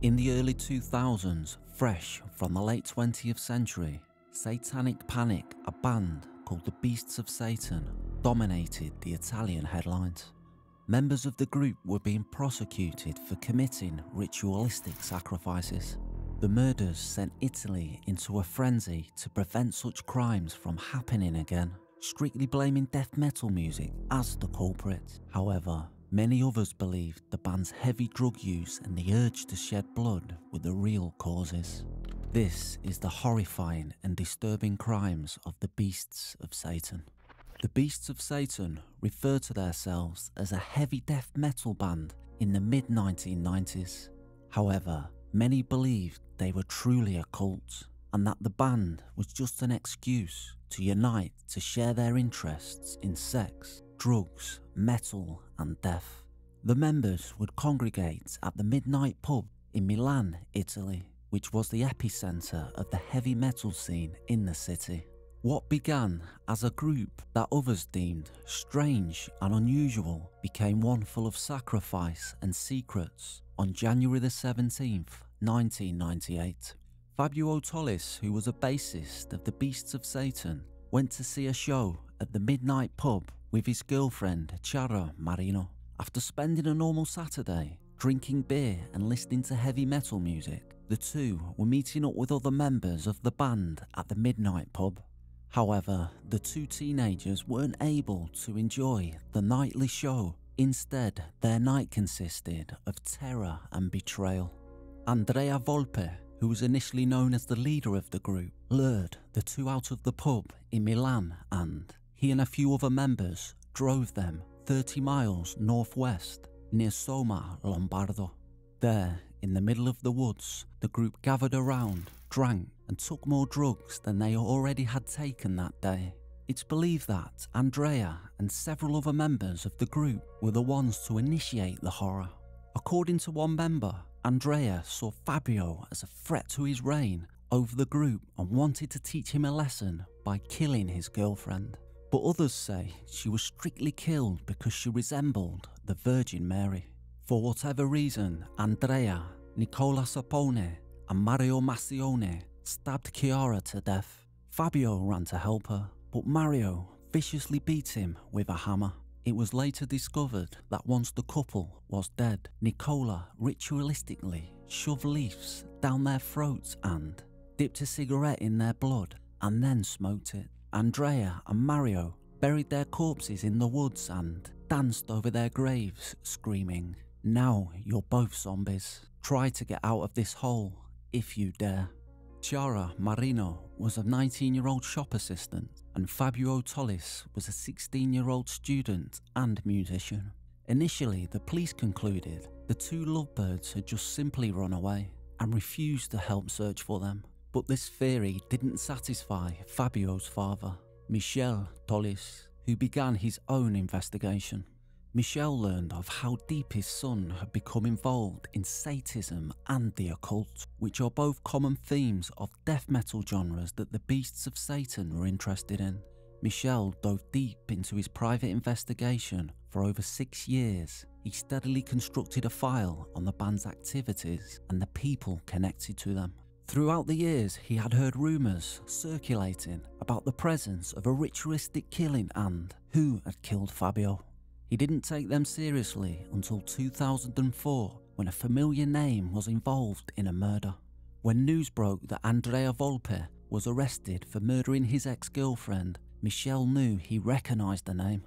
In the early 2000s, fresh from the late 20th century, Satanic Panic, a band called the Beasts of Satan, dominated the Italian headlines. Members of the group were being prosecuted for committing ritualistic sacrifices. The murders sent Italy into a frenzy to prevent such crimes from happening again, strictly blaming death metal music as the culprit. However, many others believed the band's heavy drug use and the urge to shed blood were the real causes. This is the horrifying and disturbing crimes of the Beasts of Satan. The Beasts of Satan refer to themselves as a heavy death metal band in the mid-1990s. However, many believed they were truly a cult, and that the band was just an excuse to unite to share their interests in sex, drugs, metal and death. The members would congregate at the Midnight Pub in Milan, Italy, which was the epicenter of the heavy metal scene in the city. What began as a group that others deemed strange and unusual became one full of sacrifice and secrets on January the 17th, 1998. Fabio Tollis, who was a bassist of the Beasts of Satan, went to see a show at the Midnight Pub with his girlfriend Chiara Marino. After spending a normal Saturday, drinking beer and listening to heavy metal music, the two were meeting up with other members of the band at the Midnight Pub. However, the two teenagers weren't able to enjoy the nightly show. Instead, their night consisted of terror and betrayal. Andrea Volpe, who was initially known as the leader of the group, lured the two out of the pub in Milan, and he and a few other members drove them 30 miles northwest near Soma Lombardo. There, in the middle of the woods, the group gathered around, drank and took more drugs than they already had taken that day. It's believed that Andrea and several other members of the group were the ones to initiate the horror. According to one member, Andrea saw Fabio as a threat to his reign over the group and wanted to teach him a lesson by killing his girlfriend. But others say she was strictly killed because she resembled the Virgin Mary. For whatever reason, Andrea, Nicola Sapone and Mario Massione stabbed Chiara to death. Fabio ran to help her, but Mario viciously beat him with a hammer. It was later discovered that once the couple was dead, Nicola ritualistically shoved leaves down their throats and dipped a cigarette in their blood and then smoked it. Andrea and Mario buried their corpses in the woods and danced over their graves, screaming, "Now you're both zombies. Try to get out of this hole if you dare." Chiara Marino was a 19-year-old shop assistant, and Fabio Tollis was a 16-year-old student and musician. Initially, the police concluded the two lovebirds had just simply run away and refused to help search for them. But this theory didn't satisfy Fabio's father, Michel Tollis, who began his own investigation. Michel learned of how deep his son had become involved in Satanism and the occult, which are both common themes of death metal genres that the Beasts of Satan were interested in. Michel dove deep into his private investigation for over 6 years. He steadily constructed a file on the band's activities and the people connected to them. Throughout the years, he had heard rumours circulating about the presence of a ritualistic killing and who had killed Fabio. He didn't take them seriously until 2004, when a familiar name was involved in a murder. When news broke that Andrea Volpe was arrested for murdering his ex-girlfriend, Michel knew he recognised the name.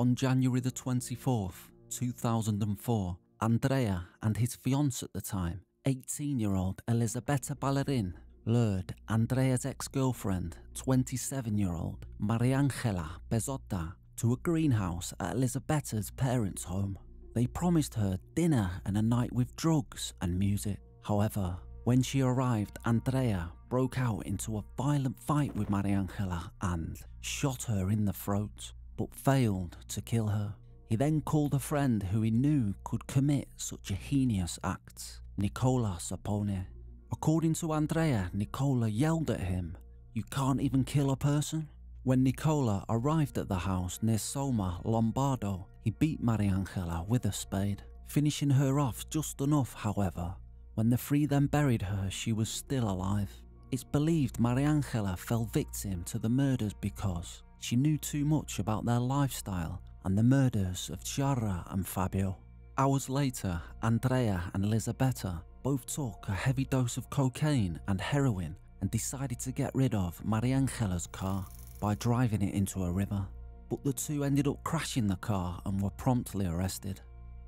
On January the 24th, 2004, Andrea and his fiancée at the time, 18-year-old Elisabetta Ballerin, lured Andrea's ex-girlfriend, 27-year-old Mariangela Bezzotta, to a greenhouse at Elisabetta's parents' home. They promised her dinner and a night with drugs and music. However, when she arrived, Andrea broke out into a violent fight with Mariangela and shot her in the throat, but failed to kill her. He then called a friend who he knew could commit such a heinous act, Nicola Sapone. According to Andrea, Nicola yelled at him, "You can't even kill a person?" When Nicola arrived at the house near Soma Lombardo, he beat Mariangela with a spade, finishing her off just enough, however. When the three then buried her, she was still alive. It's believed Mariangela fell victim to the murders because she knew too much about their lifestyle and the murders of Chiara and Fabio. Hours later, Andrea and Elisabetta both took a heavy dose of cocaine and heroin and decided to get rid of Mariangela's car by driving it into a river. But the two ended up crashing the car and were promptly arrested.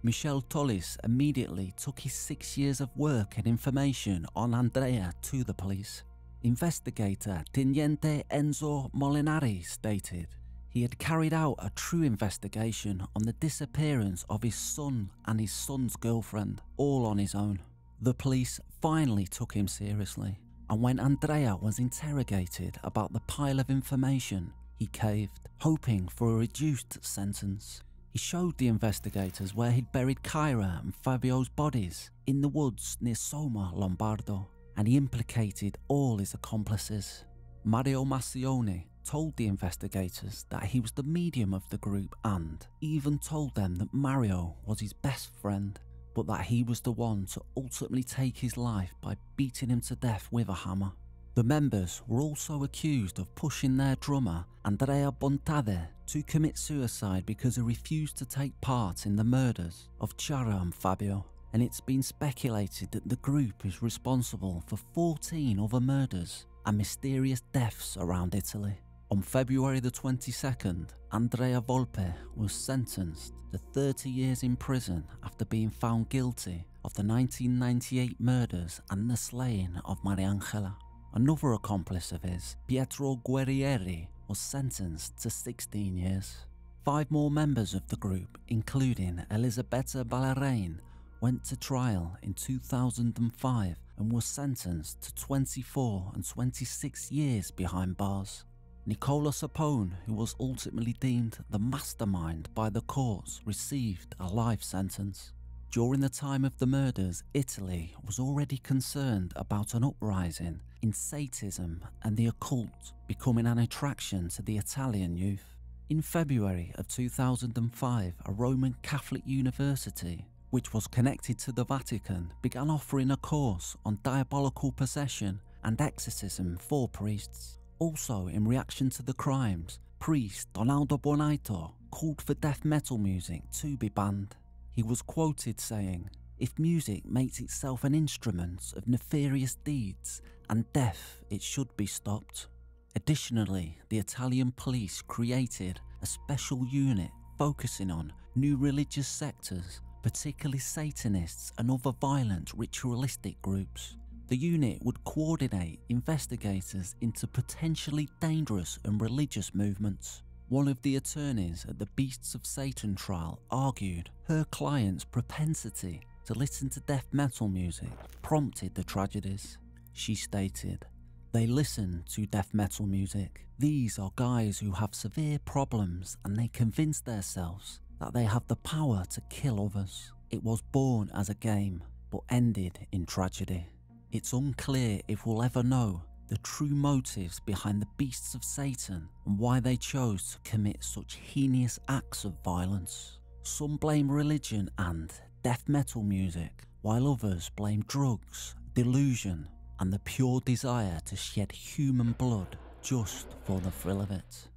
Michel Tollis immediately took his 6 years of work and information on Andrea to the police. Investigator Teniente Enzo Molinari stated he had carried out a true investigation on the disappearance of his son and his son's girlfriend, all on his own. The police finally took him seriously, and when Andrea was interrogated about the pile of information, he caved, hoping for a reduced sentence. He showed the investigators where he'd buried Kyra and Fabio's bodies in the woods near Soma, Lombardo, and he implicated all his accomplices. Mario Massioni told the investigators that he was the medium of the group and even told them that Mario was his best friend, but that he was the one to ultimately take his life by beating him to death with a hammer. The members were also accused of pushing their drummer, Andrea Bontade, to commit suicide because he refused to take part in the murders of Chiara and Fabio, and it's been speculated that the group is responsible for 14 other murders and mysterious deaths around Italy. On February the 22nd, Andrea Volpe was sentenced to 30 years in prison after being found guilty of the 1998 murders and the slaying of Mariangela. Another accomplice of his, Pietro Guerrieri, was sentenced to 16 years. 5 more members of the group, including Elisabetta Ballerine, went to trial in 2005 and were sentenced to 24 and 26 years behind bars. Nicola Sapone, who was ultimately deemed the mastermind by the courts, received a life sentence. During the time of the murders, Italy was already concerned about an uprising in Satanism and the occult becoming an attraction to the Italian youth. In February of 2005, a Roman Catholic university, which was connected to the Vatican, began offering a course on diabolical possession and exorcism for priests. Also, in reaction to the crimes, priest Donaldo Bonaito called for death metal music to be banned. He was quoted saying, "If music makes itself an instrument of nefarious deeds and death, it should be stopped." Additionally, the Italian police created a special unit focusing on new religious sectors, particularly Satanists and other violent ritualistic groups. The unit would coordinate investigators into potentially dangerous and religious movements. One of the attorneys at the Beasts of Satan trial argued her client's propensity to listen to death metal music prompted the tragedies. She stated, "They listen to death metal music. These are guys who have severe problems and they convince themselves that they have the power to kill others. It was born as a game, but ended in tragedy." It's unclear if we'll ever know the true motives behind the Beasts of Satan and why they chose to commit such heinous acts of violence. Some blame religion and death metal music, while others blame drugs, delusion, and the pure desire to shed human blood just for the thrill of it.